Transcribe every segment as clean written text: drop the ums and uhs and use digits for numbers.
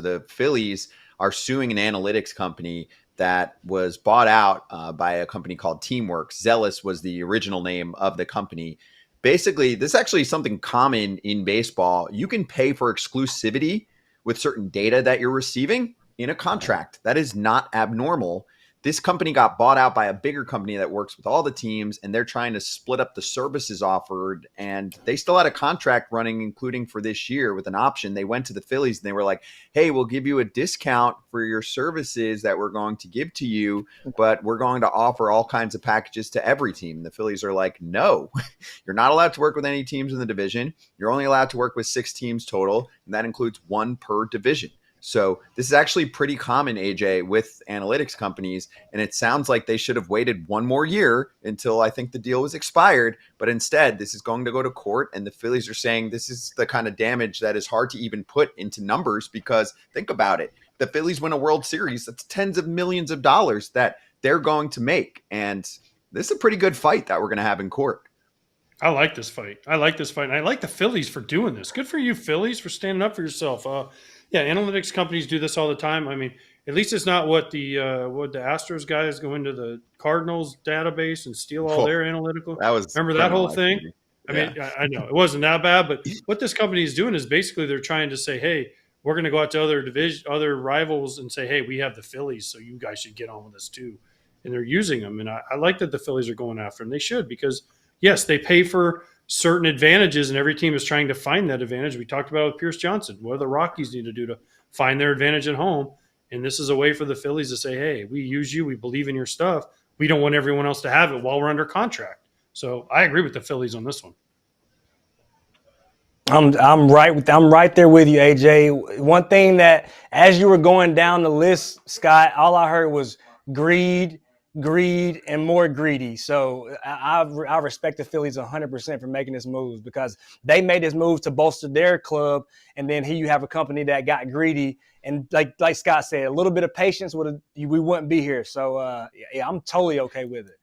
The Phillies are suing an analytics company that was bought out by a company called Teamworks. Zealous was the original name of the company. Basically, this is actually something common in baseball. You can pay for exclusivity with certain data that you're receiving in a contract. That is not abnormal. This company got bought out by a bigger company that works with all the teams, and they're trying to split up the services offered. And they still had a contract running, including for this year with an option. They went to the Phillies and they were like, hey, we'll give you a discount for your services that we're going to give to you, but we're going to offer all kinds of packages to every team. The Phillies are like, no, you're not allowed to work with any teams in the division. You're only allowed to work with 6 teams total, and that includes 1 per division. So this is actually pretty common, AJ, with analytics companies, and it sounds like they should have waited 1 more year until I think the deal was expired. But instead, this is going to go to court, and the Phillies are saying this is the kind of damage that is hard to even put into numbers because think about it. The Phillies win a World Series. That's tens of millions of dollars that they're going to make. And this is a pretty good fight that we're going to have in court. I like this fight. I like this fight. And I like the Phillies for doing this. Good for you, Phillies, for standing up for yourself. Yeah, analytics companies do this all the time. I mean, at least it's not what the Astros guys go into the Cardinals database and steal all their analytical. That was Remember that whole thing? I Yeah. mean, I know it wasn't that bad, but what this company is doing is basically they're trying to say, hey, we're going to go out to other rivals and say, hey, we have the Phillies, so you guys should get on with this too. And they're using them. And I like that the Phillies are going after them. They should because, yes, they pay for certain advantages, and every team is trying to find that advantage. We talked about it with Pierce Johnson. What do the Rockies need to do to find their advantage at home? And this is a way for the Phillies to say, hey, we use you. We believe in your stuff. We don't want everyone else to have it while we're under contract. So I agree with the Phillies on this one. I'm right there with you, AJ. One thing that as you were going down the list, Scott, all I heard was greed, and more greedy. So I respect the Phillies 100% for making this move because they made this move to bolster their club, and then here you have a company that got greedy. And like Scott said, a little bit of patience we wouldn't be here. So yeah, I'm totally okay with it.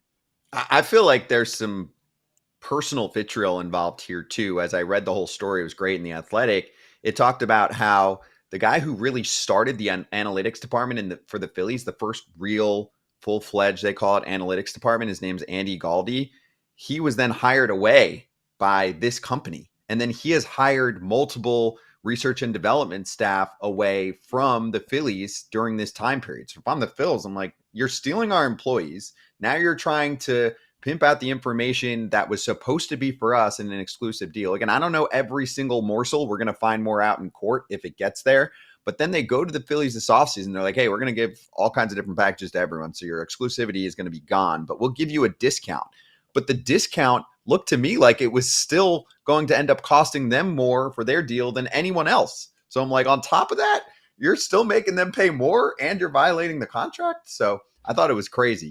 I feel like there's some personal vitriol involved here too. As I read the whole story, it was great in The Athletic. It talked about how the guy who really started the analytics department for the Phillies, the first real full-fledged, they call it, analytics department, his name's Andy Galdi. He was then hired away by this company. And then he has hired multiple research and development staff away from the Phillies during this time period. So if I'm the Phils, I'm like, you're stealing our employees. Now you're trying to pimp out the information that was supposed to be for us in an exclusive deal. Again, I don't know every single morsel. We're going to find more out in court if it gets there. But then they go to the Phillies this offseason. They're like, hey, we're going to give all kinds of different packages to everyone. So your exclusivity is going to be gone, but we'll give you a discount. But the discount looked to me like it was still going to end up costing them more for their deal than anyone else. So I'm like, on top of that, you're still making them pay more and you're violating the contract. So I thought it was crazy.